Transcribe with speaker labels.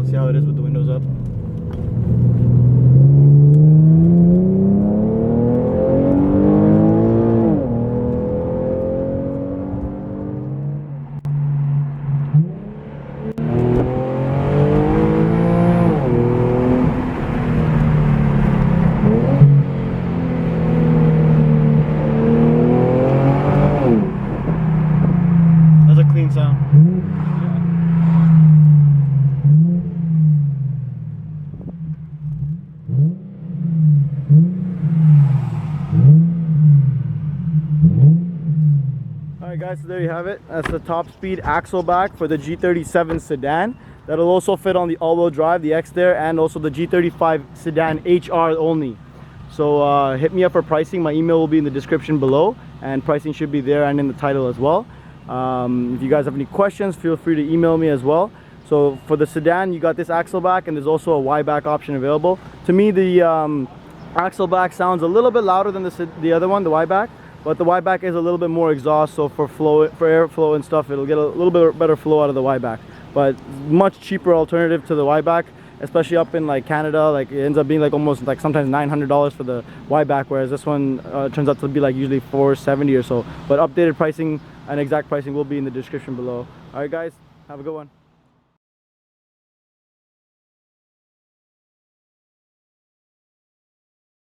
Speaker 1: See how it is with the windows up. That's a clean sound. Alright guys, so there you have it. That's the Topspeed Axleback for the G37 Sedan. That'll also fit on the all-wheel drive, the X there, and also the G35 Sedan HR only. So hit me up for pricing. My email will be in the description below, and pricing should be there and in the title as well. If you guys have any questions, feel free to email me as well. So for the Sedan, you got this Axleback, and there's also a Y-back option available. To me, the Axleback sounds a little bit louder than the other one, the Y-back. But the Y-back is a little bit more exhaust, so for airflow and stuff, it'll get a little bit better flow out of the Y-back. But much cheaper alternative to the Y-back, especially up in like Canada. Like it ends up being like almost like sometimes $900 for the Y-back, whereas this one turns out to be like usually $470 or so. But updated pricing and exact pricing will be in the description below. All right, guys, have a good one.